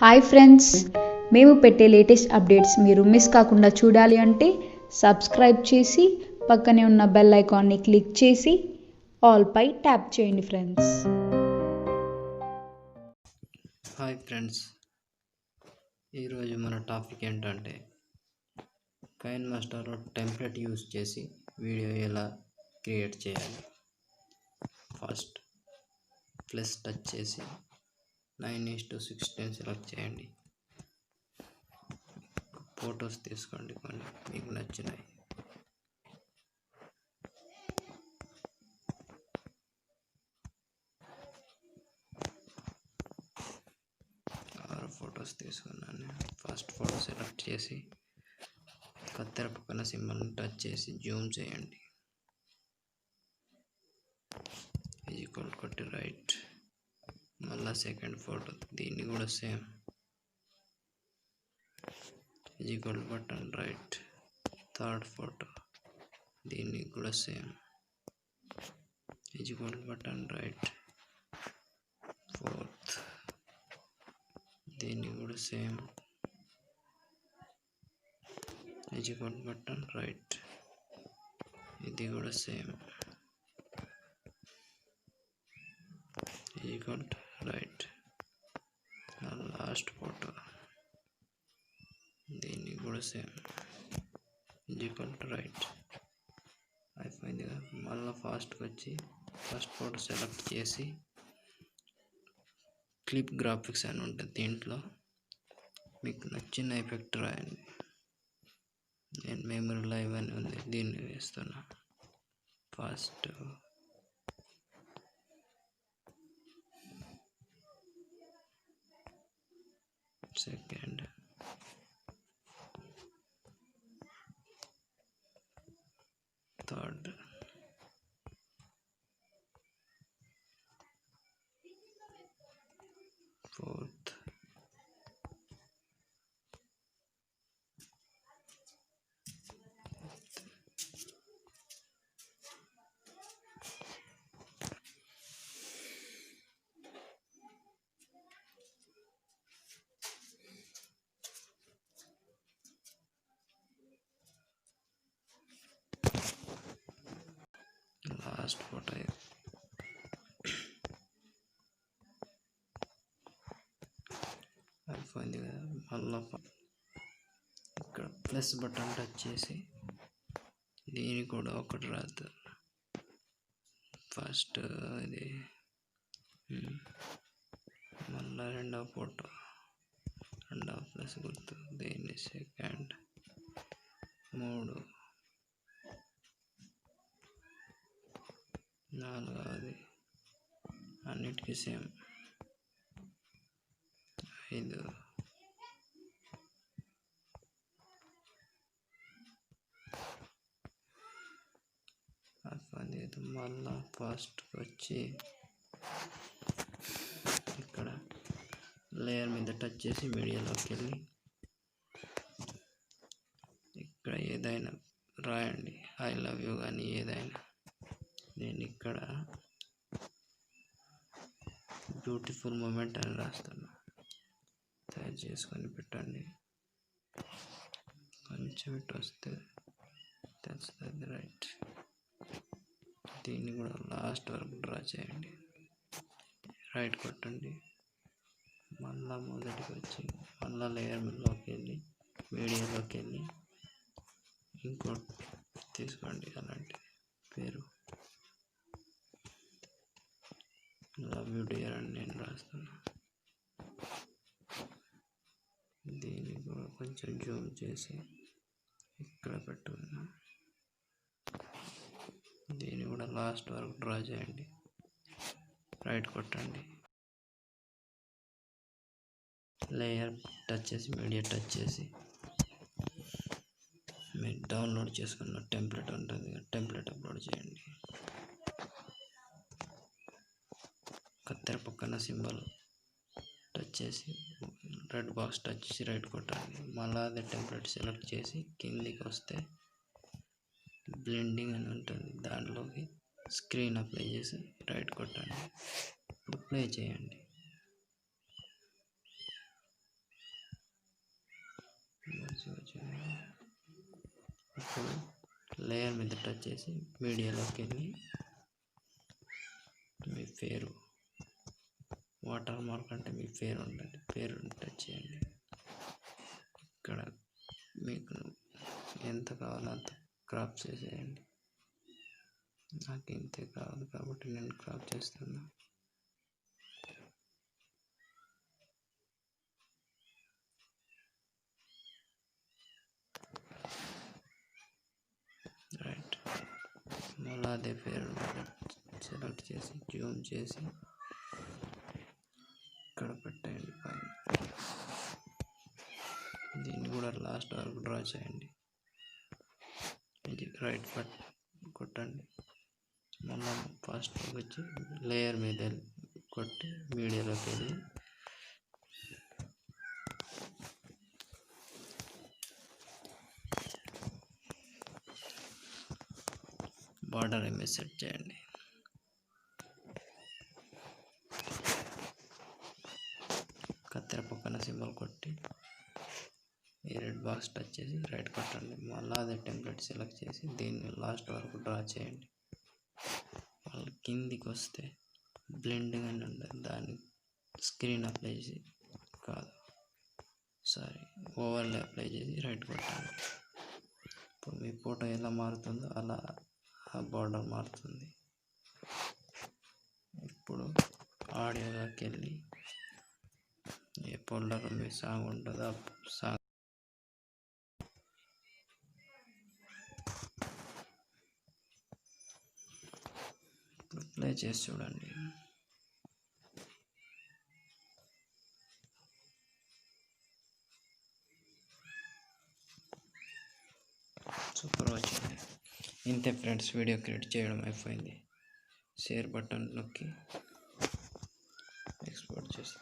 Hi friends, మేము పెట్టే latest updates మీరు మిస్ కాకుండా చూడాలి అంటే సబ్స్క్రైబ్ చేసి పక్కనే ఉన్న బెల్ ఐకాన్ని క్లిక్ చేసి ఆల్ పై ట్యాప్ చేయండి ఫ్రెండ్స్. హాయ్ ఫ్రెండ్స్, ఈరోజు మన టాపిక్ ఏంటంటే కైన్మాస్టర్లో టెంప్లెట్ యూజ్ చేసి వీడియో ఎలా క్రియేట్ చేయాలి. ఫస్ట్ ప్లస్ టచ్ చేసి 9:16 సెలెక్ట్ చేయండి. ఫొటోస్ తీసుకోండి, కొన్ని మీకు నచ్చినాయి. ఫొటోస్ తీసుకున్నాను. ఫస్ట్ ఫోటో సెలెక్ట్ చేసి కత్తెర పక్కన సింబల్ని టచ్ చేసి జూమ్ చేయండి. ఈక్వల్ కొట్టి రైట్. మళ్ళీ సెకండ్ ఫోటో, దీన్ని కూడా same equal button right. Third photo, దీన్ని కూడా same equal button right. Fourth, దీన్ని కూడా సేమ్ ఈక్వల్ బటన్ రైట్. ఇది కూడా same equal right. Last photo, దీన్ని కూడా సేమ్ ఈక్వల్ రైట్. అయిపోయింది కదా. మళ్ళీ ఫాస్ట్గా వచ్చి ఫస్ట్ ఫోటో సెలెక్ట్ చేసి క్లిప్ గ్రాఫిక్స్ అని ఉంటుంది, దీంట్లో మీకు నచ్చిన ఎఫెక్ట్ రాయండి. నేను మెమరీ లైవ్ అని ఉంది, దీన్ని వేస్తున్నా. First second third fourth last photo. అయిపోయింది కదా. మళ్ళీ ఇక్కడ ప్లస్ బటన్ టచ్ చేసి దీని కూడా ఒకటి రాదు. ఫస్ట్ ఇది మళ్ళీ రెండవ ఫోటో, రెండవ ప్లస్ గుర్తు, దీన్ని సెకండ్, మూడు, నాలుగవది అన్నిటికీ సేమ్, ఐదు, అది మళ్ళా ఫస్ట్ వచ్చి ఇక్కడ లేయర్ మీద టచ్ చేసి మీడియాలోకి వెళ్ళి ఇక్కడ ఏదైనా రాయండి, ఐ లవ్ యూ కానీ ఏదైనా. నేను ఇక్కడ బ్యూటిఫుల్ మూమెంట్ అని రాస్తాను, తయారు చేసుకొని పెట్టండి. కొంచెం ఇటు వస్తే తెలుస్తుంది రైట్. దీన్ని కూడా లాస్ట్ వరకు డ్రా చేయండి, రైట్ కొట్టండి. మళ్ళా మొదటికి వచ్చి మళ్ళీ లేయర్లోకి వెళ్ళి మీడియాలోకి వెళ్ళి ఇంకోటి తీసుకోండి, అలాంటి పేరు లవ్ యూ డియర్ అని నేను రాస్తాను. దీన్ని కూడా కొంచెం జూమ్ చేసి ఇక్కడ పెట్టుకున్నా. దీన్ని కూడా లాస్ట్ వరకు డ్రా చేయండి, రైట్ కొట్టండి. లేయర్ టచ్ చేసి మీడియా టచ్ చేసి మీరు డౌన్లోడ్ చేసుకున్న టెంప్లెట్ ఉంటుంది, టెంప్లెట్ అప్లోడ్ చేయండి. కత్తెర పక్కన సింబల్ టచ్ చేసి రెడ్ బాక్స్ టచ్ చేసి రైట్ కొట్టండి. మళ్ళీ అదే టెంప్లెట్ సెలెక్ట్ చేసి కిందికి వస్తే బ్లెండింగ్ అని ఉంటుంది, దాంట్లోకి స్క్రీన్ అప్లై చేసి రైట్ కొట్టండి. ఇప్పుడు ప్లే చేయండి. ఈజీగా వచ్చింది. ఇప్పుడు లేయర్ మీద టచ్ చేసి మీడియాలోకి వెళ్ళి మీ పేరు వాటర్ మార్క్ అంటే మీ పేరు ఉంటుంది, పేరు టచ్ చేయండి. ఇక్కడ మీకు ఎంత కావాలో అంత క్రాప్ చేసేయండి. నాకు ఇంతే కావాలి కాబట్టి నేను క్రాప్ చేస్తున్నా. రైట్, మళ్ళీ అదే పేరు సెలెక్ట్ చేసి జూమ్ చేసి ఇక్కడ పెట్టండి పైన. దీన్ని కూడా లాస్ట్ వరకు డ్రా చేయండి. ఇది రైట్ కొట్టండి. మళ్ళీ ఫస్ట్ వచ్చి లేయర్ మీద కొట్టి మీడియాలోకి వెళ్ళి బార్డర్ ఇమేజ్ సెట్ చేయండి. కత్తెర పక్కన సింబల్ కొట్టి ఈ రెడ్ బాక్స్ టచ్ చేసి రైట్ కొట్టండి. మళ్ళీ అదే టెంప్లెట్ సెలెక్ట్ చేసి దీన్ని లాస్ట్ వరకు డ్రా చేయండి. మళ్ళీ కిందికి వస్తే బ్లెండింగ్ అని ఉంటుంది, దాన్ని స్క్రీన్ అప్లై చేసి ఓవర్లే అప్లై చేసి రైట్ కొట్టండి. ఇప్పుడు మీ ఫోటో ఎలా మారుతుందో అలా ఆ బార్డర్ మారుతుంది. ఇప్పుడు ఆడియోలోకి వెళ్ళి ఏ ఫోల్డర్ మీ సాంగ్ ఉంటుందో ఆ సాంగ్ ప్లే చేసి చూడండి. సూపర్ వచ్చింది. ఇంతే ఫ్రెండ్స్, వీడియో క్రియేట్ చేయడం అయిపోయింది. షేర్ బటన్ నొక్కి ఎక్స్పోర్ట్ చేసి